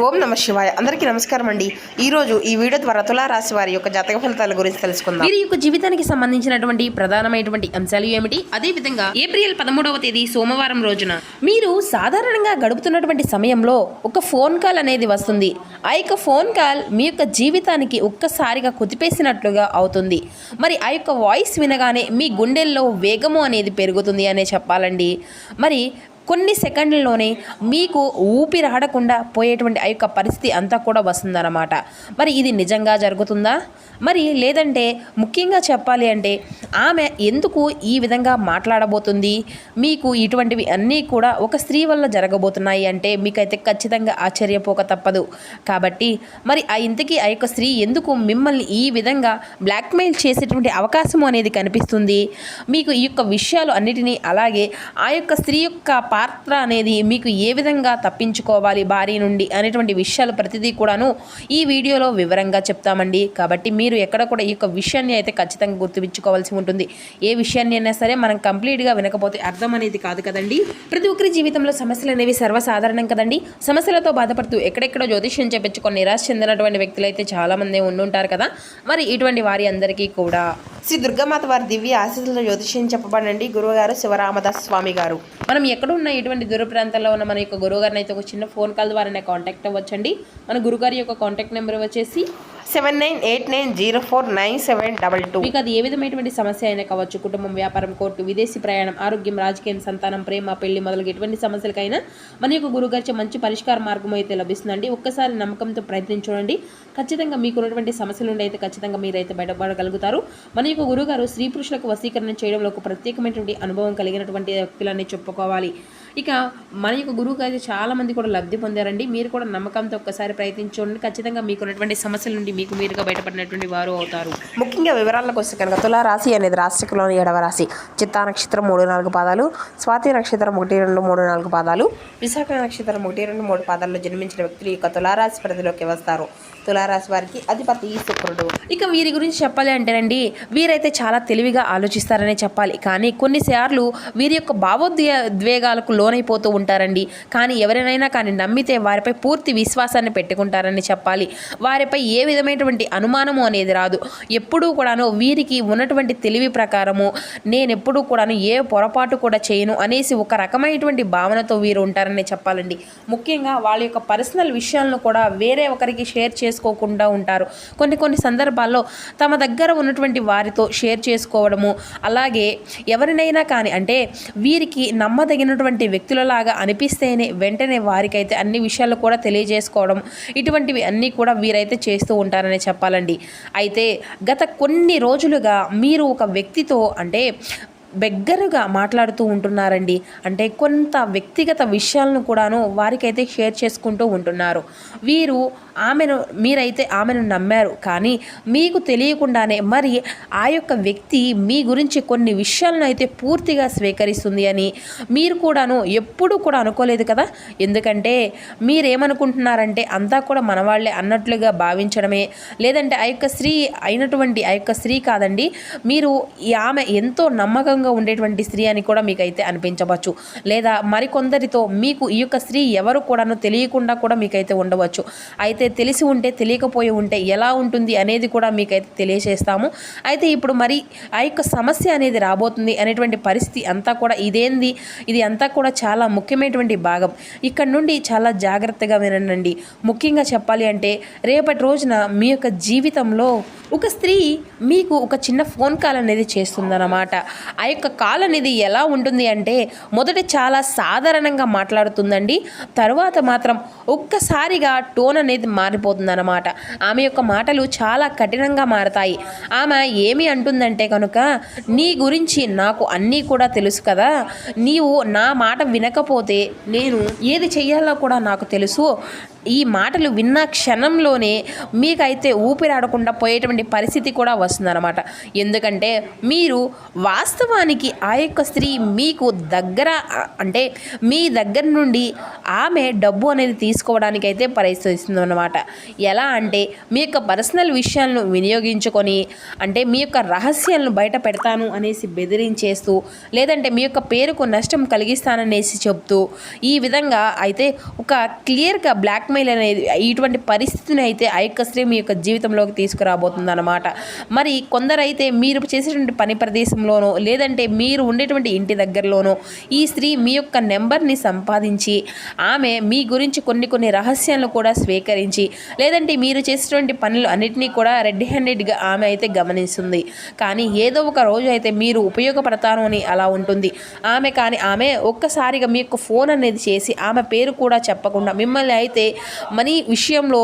ఓం నమ శివాయ. అందరికీ నమస్కారం అండి. ఈరోజు ఈ వీడియో ద్వారా తులారాశి వారి యొక్క జాతక ఫలితాల గురించి తెలుసుకుందాం. వీరి యొక్క జీవితానికి సంబంధించినటువంటి ప్రధానమైనటువంటి అంశాలు ఏమిటి, అదేవిధంగా ఏప్రిల్ 13వ తేదీ సోమవారం రోజున మీరు సాధారణంగా గడుపుతున్నటువంటి సమయంలో ఒక ఫోన్ కాల్ అనేది వస్తుంది. ఆ యొక్క ఫోన్ కాల్ మీ యొక్క జీవితానికి ఒక్కసారిగా కుదిపేసినట్లుగా అవుతుంది. మరి ఆ యొక్క వాయిస్ వినగానే మీ గుండెల్లో వేగము అనేది పెరుగుతుంది అనే చెప్పాలండి. మరి కొన్ని సెకండ్లలోనే మీకు ఊపిరాడకుండా పోయేటువంటి ఆ యొక్క పరిస్థితి అంతా కూడా వస్తుందన్నమాట. మరి ఇది నిజంగా జరుగుతుందా, మరి లేదంటే ముఖ్యంగా చెప్పాలి అంటే ఆమె ఎందుకు ఈ విధంగా మాట్లాడబోతుంది, మీకు ఇటువంటివి అన్నీ కూడా ఒక స్త్రీ వల్ల జరగబోతున్నాయి అంటే మీకైతే ఖచ్చితంగా ఆశ్చర్యపోక తప్పదు. కాబట్టి మరి ఆ ఇంతకీ ఆ యొక్క స్త్రీ ఎందుకు మిమ్మల్ని ఈ విధంగా బ్లాక్మెయిల్ చేసేటువంటి అవకాశం అనేది కనిపిస్తుంది, మీకు ఈ యొక్క విషయాలు అన్నిటినీ, అలాగే ఆ యొక్క స్త్రీ యొక్క పాత్ర అనేది మీకు ఏ విధంగా తప్పించుకోవాలి భార్య నుండి అనేటువంటి విషయాలు ప్రతిదీ కూడాను ఈ వీడియోలో వివరంగా చెప్తామండి. కాబట్టి మీరు ఎక్కడ కూడా ఈ యొక్క విషయాన్ని అయితే ఖచ్చితంగా గుర్తుంచుకోవాల్సి ఉంటుంది. ఏ విషయాన్ని అయినా సరే మనం కంప్లీట్గా వినకపోతే అర్థం అనేది కాదు కదండి. ప్రతి ఒక్కరి జీవితంలో సమస్యలు అనేవి సర్వసాధారణం కదండి. సమస్యలతో బాధపడుతూ ఎక్కడెక్కడో జ్యోతిష్యం చేపించుకొని నిరాశ చెందినటువంటి వ్యక్తులు అయితే చాలామంది ఉండుంటారు కదా. మరి ఇటువంటి వారి అందరికీ కూడా శ్రీ దుర్గామాత వారి దివ్య ఆశీస్సులతో జ్యోతిష్యం చెప్పబడండి గురువుగారు శివరామదాస్ స్వామి గారు. మనం ఎక్కడున్న ఇటువంటి దూర ప్రాంతాల్లో ఉన్న మన యొక్క గురువుగారిని అయితే ఒక చిన్న ఫోన్ కాల్ ద్వారా కాంటాక్ట్ అవ్వచ్చండి. మన గురుగారి యొక్క కాంటాక్ట్ నెంబర్ వచ్చేసి 7989049722. మీకు అది ఏ విధమైనటువంటి సమస్య అయినా కావచ్చు, కుటుంబం, వ్యాపారం, కోర్టు, విదేశీ ప్రయాణం, ఆరోగ్యం, రాజకీయం, సంతానం, ప్రేమ, పెళ్లి మొదలగు ఎటువంటి సమస్యలకైనా మన యొక్క గురుగారి మంచి పరిష్కార మార్గం అయితే లభిస్తుందండి. ఒక్కసారి నమ్మకంతో ప్రయత్నించండి. ఖచ్చితంగా మీకు ఉన్నటువంటి సమస్యల నుండి అయితే ఖచ్చితంగా మీరైతే బయటపడగలుగుతారు. మన యొక్క గురుగారు స్త్రీ పురుషులకు వశీకరణ చేయడంలో ఒక ప్రత్యేకమైనటువంటి అనుభవం కలిగినటువంటి వ్యక్తులని చెప్పుకోవాలి. ఇక మన యొక్క గురువుకి అయితే చాలామంది కూడా లబ్ధి పొందారండి. మీరు కూడా నమ్మకంతో ఒక్కసారి ప్రయత్నించండి. ఖచ్చితంగా మీకున్నటువంటి సమస్యల నుండి మీకు మీరుగా బయటపడినటువంటి వారు అవుతారు. ముఖ్యంగా వివరాలకు వస్తే కనుక తులారాశి అనేది రాశిలోని 7వ రాశి. చిత్తా నక్షత్రం 3-4 పాదాలు, స్వాతి నక్షత్రం 1-2-3-4 పాదాలు, విశాఖ నక్షత్రం 1-2-3 పాదాల్లో జన్మించిన వ్యక్తులు ఈ యొక్క తులారాశి పరిధిలోకి వస్తారు. తులారాశి వారికి అధిపతి శుక్రుడు. ఇక వీరి గురించి చెప్పాలి అంటేనండి, వీరైతే చాలా తెలివిగా ఆలోచిస్తారనే చెప్పాలి. కానీ కొన్నిసార్లు వీరి యొక్క భావోద్వేగాలకు లోనైపోతూ ఉంటారండి. కానీ ఎవరినైనా కానీ నమ్మితే వారిపై పూర్తి విశ్వాసాన్ని పెట్టుకుంటారని చెప్పాలి. వారిపై ఏ విధమైనటువంటి అనుమానము అనేది రాదు. ఎప్పుడూ కూడాను వీరికి ఉన్నటువంటి తెలివి ప్రకారము నేనెప్పుడూ కూడాను ఏ పొరపాటు కూడా చేయను అనేసి ఒక రకమైనటువంటి భావనతో వీరు ఉంటారని చెప్పాలండి. ముఖ్యంగా వాళ్ళ యొక్క పర్సనల్ విషయాలను కూడా వేరే ఒకరికి షేర్ చేసుకోకుండా ఉంటారు. కొన్ని సందర్భాల్లో తమ దగ్గర ఉన్నటువంటి వారితో షేర్ చేసుకోవడము, అలాగే ఎవరినైనా కానీ అంటే వీరికి నమ్మదగినటువంటి వ్యక్తులలాగా అనిపిస్తేనే వెంటనే వారికైతే అన్ని విషయాలు కూడా తెలియజేసుకోవడం, ఇటువంటివి అన్నీ కూడా వీరైతే చేస్తూ ఉంటారని చెప్పాలండి. అయితే గత కొన్ని రోజులుగా మీరు ఒక వ్యక్తితో అంటే దగ్గరగా మాట్లాడుతూ ఉంటున్నారండి. అంటే కొంత వ్యక్తిగత విషయాలను కూడాను వారికైతే షేర్ చేసుకుంటూ ఉంటున్నారు. మీరైతే ఆమెను నమ్మారు. కానీ మీకు తెలియకుండానే మరి ఆ యొక్క వ్యక్తి మీ గురించి కొన్ని విషయాలను అయితే పూర్తిగా స్వీకరిస్తుంది అని మీరు కూడాను ఎప్పుడూ కూడా అనుకోలేదు కదా. ఎందుకంటే మీరేమనుకుంటున్నారంటే అంతా కూడా మనవాళ్లే అన్నట్లుగా భావించడమే, లేదంటే ఆ యొక్క స్త్రీ అయినటువంటి ఆ యొక్క స్త్రీ కాదండి, మీరు ఆమె ఎంతో నమ్మకంగా ఉండేటువంటి స్త్రీ అని కూడా మీకైతే అనిపించవచ్చు. లేదా మరికొందరితో మీకు ఈ యొక్క స్త్రీ ఎవరు కూడాను తెలియకుండా కూడా మీకైతే ఉండవచ్చు. అయితే తెలిసి ఉంటే తెలియకపోయి ఉంటే ఎలా ఉంటుంది అనేది కూడా మీకైతే తెలియజేస్తాము. అయితే ఇప్పుడు మరి ఆ యొక్క సమస్య అనేది రాబోతుంది అనేటువంటి పరిస్థితి అంతా కూడా ఇది అంతా కూడా చాలా ముఖ్యమైనటువంటి భాగం. ఇక్కడ నుండి చాలా జాగ్రత్తగా వినండి. ముఖ్యంగా చెప్పాలి అంటే రేపటి రోజున మీ యొక్క జీవితంలో ఒక స్త్రీ మీకు ఒక చిన్న ఫోన్ కాల్ అనేది చేస్తుందన్నమాట. ఆ యొక్క కాల్ అనేది ఎలా ఉంటుంది అంటే మొదట చాలా సాధారణంగా మాట్లాడుతుందండి. తరువాత మాత్రం ఒక్కసారిగా టోన్ అనేది మారిపోతుందన్నమాట. ఆమె యొక్క మాటలు చాలా కఠినంగా మారతాయి. ఆమె ఏమి అంటుందంటే కనుక, నీ గురించి నాకు అన్నీ కూడా తెలుసు కదా, నీవు నా మాట వినకపోతే నేను ఏది చెయ్యాలో కూడా నాకు తెలుసు. ఈ మాటలు విన్న క్షణంలోనే మీకైతే ఊపిరాడకుండా పోయేటువంటి పరిస్థితి కూడా వస్తుందన్నమాట. ఎందుకంటే మీరు వాస్తవానికి ఆ యొక్క స్త్రీ మీకు దగ్గర అంటే మీ దగ్గర నుండి ఆమె డబ్బు అనేది తీసుకోవడానికైతే ప్రయత్నిస్తుంది అన్నమాట. అనమాట. ఎలా అంటే మీ యొక్క పర్సనల్ విషయాలను వినియోగించుకొని అంటే మీ యొక్క రహస్యాలను బయట పెడతాను అనేసి బెదిరించేస్తూ లేదంటే మీ యొక్క పేరుకు నష్టం కలిగిస్తాననేసి చెప్తూ ఈ విధంగా అయితే ఒక క్లియర్గా బ్లాక్మెయిల్ అనేది ఇటువంటి పరిస్థితిని అయితే ఆ యొక్క స్త్రీ మీ యొక్క జీవితంలోకి తీసుకురాబోతుంది అనమాట. మరి కొందరైతే మీరు చేసేటువంటి పని ప్రదేశంలోనో లేదంటే మీరు ఉండేటువంటి ఇంటి దగ్గరలోనో ఈ స్త్రీ మీ యొక్క నెంబర్ని సంపాదించి ఆమె మీ గురించి కొన్ని రహస్యాలను కూడా స్వీకరించి లేదంటే మీరు చేసేటువంటి పనులు అన్నిటినీ కూడా రెడ్ హ్యాండెడ్గా ఆమె అయితే గమనిస్తుంది. కానీ ఏదో ఒక రోజు అయితే మీరు ఉపయోగపడతాను అని అలా ఉంటుంది ఆమె. కానీ ఆమె ఒక్కసారిగా మీ యొక్క ఫోన్ అనేది చేసి ఆమె పేరు కూడా చెప్పకుండా మిమ్మల్ని అయితే మనీ విషయంలో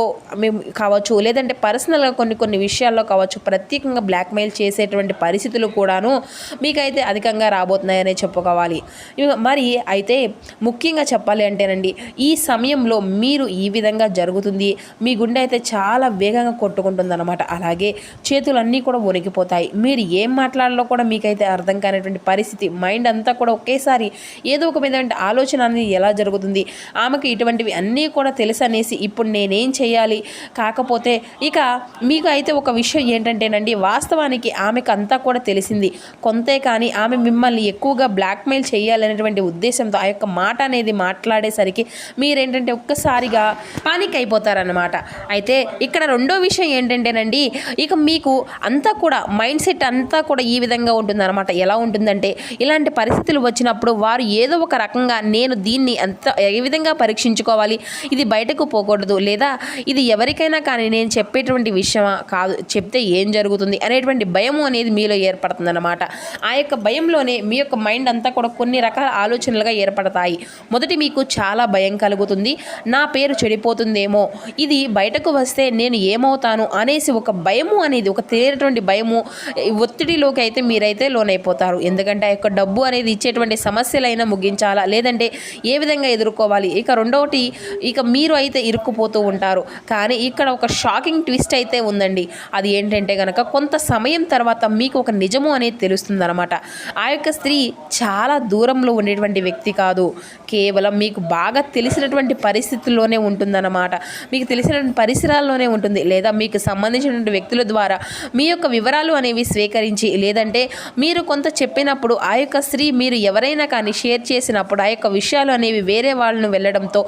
కావచ్చు లేదంటే పర్సనల్గా కొన్ని విషయాల్లో కావచ్చు ప్రత్యేకంగా బ్లాక్మెయిల్ చేసేటువంటి పరిస్థితులు కూడాను మీకైతే అధికంగా రాబోతున్నాయనే చెప్పుకోవాలి. మరి అయితే ముఖ్యంగా చెప్పాలి అంటేనండి ఈ సమయంలో మీరు ఈ విధంగా జరుగుతుంది మీ గుండె అయితే చాలా వేగంగా కొట్టుకుంటుంది అనమాట. అలాగే చేతులన్నీ కూడా వణికిపోతాయి. మీరు ఏం మాట్లాడాలో కూడా మీకైతే అర్థం కానిటువంటి పరిస్థితి, మైండ్ అంతా కూడా ఒకేసారి ఏదో ఒక విధమైన ఆలోచన అనేది ఎలా జరుగుతుంది, ఆమెకు ఇటువంటివి అన్నీ కూడా తెలుసు అనేసి ఇప్పుడు నేనేం చేయాలి. కాకపోతే ఇక మీకు అయితే ఒక విషయం ఏంటంటేనండి వాస్తవానికి ఆమెకు అంతా కూడా తెలిసింది కొంతే, కానీ ఆమె మిమ్మల్ని ఎక్కువగా బ్లాక్మెయిల్ చేయాలనేటువంటి ఉద్దేశంతో ఆ యొక్క మాట అనేది మాట్లాడేసరికి మీరేంటంటే ఒక్కసారిగా పానిక్ అయిపోతారన్నమాట. అయితే ఇక్కడ రెండో విషయం ఏంటంటేనండి ఇక మీకు అంతా కూడా మైండ్ సెట్ అంతా కూడా ఈ విధంగా ఉంటుందన్నమాట. ఎలా ఉంటుందంటే ఇలాంటి పరిస్థితులు వచ్చినప్పుడు వారు ఏదో ఒక రకంగా నేను దీన్ని అంత ఏ విధంగా పరీక్షించుకోవాలి, ఇది బయటకు పోకూడదు లేదా ఇది ఎవరికైనా కానీ నేను చెప్పేటువంటి విషయమా కాదు, చెప్తే ఏం జరుగుతుంది అనేటువంటి భయము అనేది మీలో ఏర్పడుతుంది అనమాట. ఆ యొక్క భయంలోనే మీ యొక్క మైండ్ అంతా కూడా కొన్ని రకాల ఆలోచనలుగా ఏర్పడతాయి. మొదటి మీకు చాలా భయం కలుగుతుంది, నా పేరు చెడిపోతుందేమో, ఇది బయటకు వస్తే నేను ఏమవుతాను అనేసి ఒక భయము అనేది ఒక తెలియనటువంటి భయము ఒత్తిడిలోకి అయితే మీరైతే లోనైపోతారు. ఎందుకంటే ఆ యొక్క డబ్బు అనేది ఇచ్చేటువంటి సమస్యలైనా ముగించాలా లేదంటే ఏ విధంగా ఎదుర్కోవాలి. ఇక రెండవటి ఇక మీరు అయితే ఇరుక్కుపోతూ ఉంటారు. కానీ ఇక్కడ ఒక షాకింగ్ ట్విస్ట్ అయితే ఉందండి. అది ఏంటంటే కనుక కొంత సమయం తర్వాత మీకు ఒక నిజము అనేది తెలుస్తుంది అనమాట. ఆ యొక్క స్త్రీ చాలా దూరంలో ఉండేటువంటి వ్యక్తి కాదు, కేవలం మీకు బాగా తెలిసినటువంటి పరిస్థితుల్లోనే ఉంటుందన్నమాట. మీకు తెలిసినటువంటి పరిసరాల్లోనే ఉంటుంది లేదా మీకు సంబంధించినటువంటి వ్యక్తుల ద్వారా మీ యొక్క వివరాలు అనేవి స్వీకరించి లేదంటే మీరు కొంత చెప్పినప్పుడు ఆ యొక్క స్త్రీ మీరు ఎవరైనా కానీ షేర్ చేసినప్పుడు ఆ యొక్క విషయాలు అనేవి వేరే వాళ్ళను వెళ్ళడంతో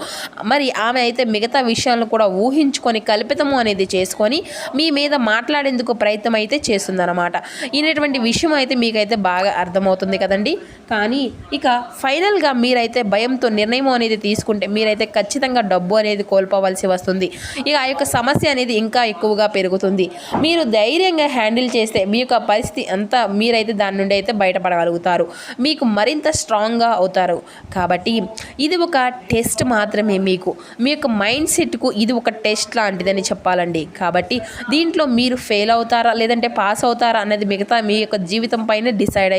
మరి ఆమె అయితే మిగతా విషయాలను కూడా ఊహించుకొని కల్పితము అనేది చేసుకొని మీ మీద మాట్లాడేందుకు ప్రయత్నం అయితే చేస్తుందన్నమాట. ఇటువంటి విషయం అయితే మీకైతే బాగా అర్థమవుతుంది కదండి. కానీ ఇక ఫైనల్గా మీరైతే భయంతో నిర్ణయం అనేది తీసుకుంటే మీరైతే ఖచ్చితంగా డబ్బు అనేది కోల్పోవలసి వస్తుంది. ఇక ఆ యొక్క సమస్య అనేది ఇంకా ఎక్కువగా పెరుగుతుంది. మీరు ధైర్యంగా హ్యాండిల్ చేస్తే మీ యొక్క పరిస్థితి అంతా మీరైతే దాని నుండి అయితే బయటపడగలుగుతారు, మీకు మరింత స్ట్రాంగ్గా అవుతారు. కాబట్టి ఇది ఒక టెస్ట్ మాత్రమే, మీకు మీ యొక్క మైండ్ సెట్కు ఇది ఒక టెస్ట్ లాంటిదని చెప్పాలండి. కాబట్టి దీంట్లో మీరు ఫెయిల్ అవుతారా లేదంటే పాస్ అవుతారా అన్నది మిగతా మీ యొక్క జీవితం పైన డిసైడ్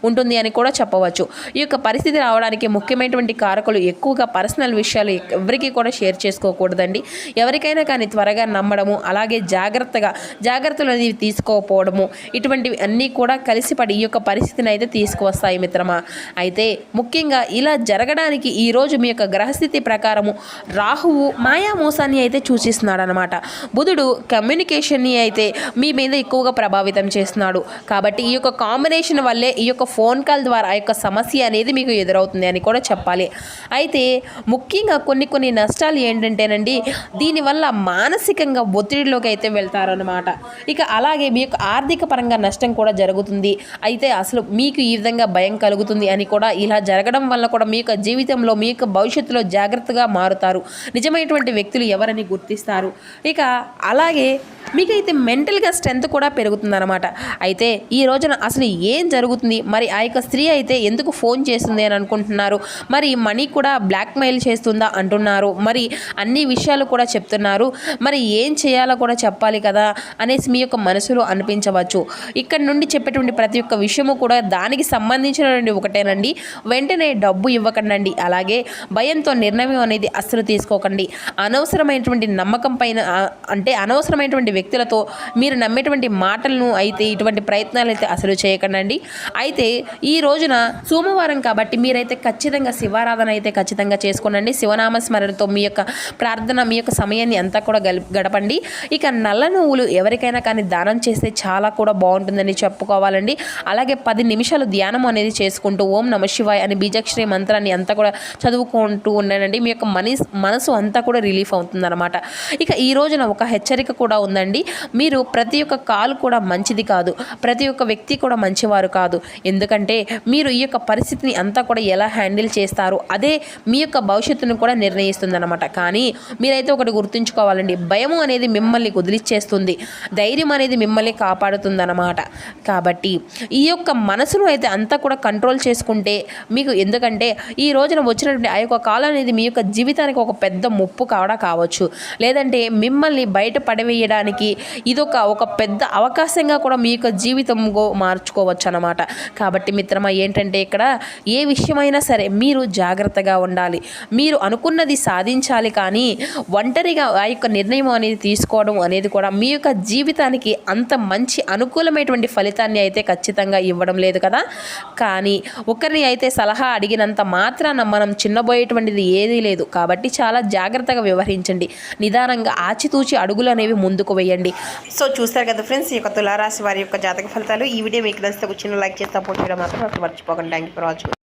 ఉంటుంది అని కూడా చెప్పవచ్చు. ఈ యొక్క పరిస్థితి రావడానికి ముఖ్యమైనటువంటి కారకులు ఎక్కువగా పర్సనల్ విషయాలు ఎవరికి కూడా షేర్ చేసుకోకూడదండి. ఎవరికైనా కానీ త్వరగా నమ్మడము, అలాగే జాగ్రత్తలు అనేవి తీసుకోకపోవడము, ఇటువంటివి అన్నీ కూడా కలిసిపడి ఈ యొక్క పరిస్థితిని అయితే తీసుకువస్తాయి మిత్రమా. అయితే ముఖ్యంగా ఇలా జరగడానికి ఈరోజు మీ యొక్క గ్రహస్థితి ప్రకారము రాహువు మాయా మోసాన్ని అయితే సూచిస్తున్నాడు అనమాట. బుధుడు కమ్యూనికేషన్ని అయితే మీ మీద ఎక్కువగా ప్రభావితం చేస్తున్నాడు. కాబట్టి ఈ యొక్క కాంబినేషన్ వల్లే ఈ యొక్క ఫోన్ కాల్ ద్వారా ఆ యొక్క సమస్య అనేది మీకు ఎదురవుతుంది అని కూడా చెప్పాలి. అయితే ముఖ్యంగా కొన్ని నష్టాలు ఏంటంటేనండి దీనివల్ల మానసికంగా ఒత్తిడిలోకి అయితే వెళ్తారనమాట. ఇక అలాగే మీ యొక్క ఆర్థిక పరంగా నష్టం కూడా జరుగుతుంది. అయితే అసలు మీకు ఈ విధంగా భయం కలుగుతుంది అని కూడా ఇలా జరగడం వల్ల కూడా మీ యొక్క జీవితంలో మీ యొక్క భవిష్యత్తులో జాగ్రత్తగా మారుతారు, నిజమైనటువంటి వ్యక్తులు ఎవరని గుర్తిస్తారు. ఇక అలాగే మీకైతే మెంటల్గా స్ట్రెంత్ కూడా పెరుగుతుందన్నమాట. అయితే ఈ రోజున అసలు ఏం జరుగుతుంది, మరి ఆ యొక్క స్త్రీ అయితే ఎందుకు ఫోన్ చేస్తుంది అని అనుకుంటున్నారు, మరి మనీ కూడా బ్లాక్మెయిల్ చేస్తుందా అంటున్నారు, మరి అన్ని విషయాలు కూడా చెప్తున్నారు, మరి ఏం చేయాలో కూడా చెప్పాలి కదా అనేసి మీ యొక్క మనసులో అనిపించవచ్చు. ఇక్కడ నుండి చెప్పేటువంటి ప్రతి ఒక్క విషయము కూడా దానికి సంబంధించినటువంటి ఒకటేనండి. వెంటనే డబ్బు ఇవ్వకండి, అలాగే భయంతో నిర్ణయం అనేది అస్సలు తీసుకోకండి. అనవసరమైనటువంటి నమ్మకం పైన అంటే అనవసరమైనటువంటి వ్యక్తులతో మీరు నమ్మేటువంటి మాటలను అయితే ఇటువంటి ప్రయత్నాలు అయితే అసలు చేయకండి. అయితే ఈ రోజున సోమవారం కాబట్టి మీరైతే ఖచ్చితంగా శివారాధన అయితే ఖచ్చితంగా చేసుకోనండి. శివనామ స్మరణతో మీ యొక్క ప్రార్థన మీ యొక్క సమయాన్ని అంతా కూడా గడపండి. ఇక నల్ల నువ్వులు ఎవరికైనా కానీ దానం చేస్తే చాలా కూడా బాగుంటుందని చెప్పుకోవాలండి. అలాగే 10 నిమిషాలు ధ్యానం అనేది చేసుకుంటూ ఓం నమ శివాయ అని బీజాక్షరి మంత్రాన్ని అంతా కూడా చదువుకుంటూ ఉన్నానండి. మీ యొక్క మనసు అంతా కూడా రిలీఫ్ అవుతుందన్నమాట. ఇక ఈ రోజున ఒక హెచ్చరిక కూడా ఉందండి. మీరు ప్రతి ఒక్క కాల్ కూడా మంచిది కాదు, ప్రతి ఒక్క వ్యక్తి కూడా మంచివారు కాదు. ఎందుకంటే మీరు ఈ యొక్క పరిస్థితిని అంతా కూడా ఎలా హ్యాండిల్ చేస్తారో అదే మీ యొక్క భవిష్యత్తును కూడా నిర్ణయిస్తుందన్నమాట. కానీ మీరైతే ఒకటి గుర్తుంచుకోవాలండి, భయము అనేది మిమ్మల్ని వదిలిచ్చేస్తుంది, ధైర్యం అనేది మిమ్మల్ని కాపాడుతుందన్నమాట. కాబట్టి ఈ యొక్క మనసును అయితే అంతా కూడా కంట్రోల్ చేసుకుంటే మీకు, ఎందుకంటే ఈ రోజున వచ్చినటువంటి ఆ యొక్క కాలం అనేది మీ యొక్క జీవితానికి ఒక పెద్ద ముప్పు కావచ్చు, లేదంటే మిమ్మల్ని బయట పడవేయడానికి ఇదొక పెద్ద అవకాశంగా కూడా మీ యొక్క జీవితంలో మార్చుకోవచ్చు అన్నమాట. కాబట్టి మిత్రమా ఏంటంటే ఇక్కడ ఏ విషయమైనా సరే మీరు జాగ్రత్తగా ఉండాలి. మీరు అనుకున్నది సాధించాలి. కానీ ఒంటరిగా ఆ యొక్క నిర్ణయం అనేది తీసుకోవడం అనేది కూడా మీ యొక్క జీవితానికి అంత మంచి అనుకూలమైనటువంటి ఫలితాన్ని అయితే ఖచ్చితంగా ఇవ్వడం లేదు కదా. కానీ ఒకరిని అయితే సలహా అడిగినంత మాత్రాన మనం చిన్నబోయేటువంటిది ఏదీ లేదు. కాబట్టి చాలా జాగ్రత్తగా వ్యవహరించండి. నిదానంగా ఆచితూచి అడుగులు అనేవి ముందుకు వేయండి. సో చూస్తారు కదా ఫ్రెండ్స్, ఈ యొక్క తులారాశి వారి యొక్క జాతక ఫలితాలు. ఈ వీడియో మీకు నచ్చితే ఒక చిన్న లైక్ చేసి సపోర్ట్ చేయడం మాత్రం మర్చిపోకండి. Thank you for watching.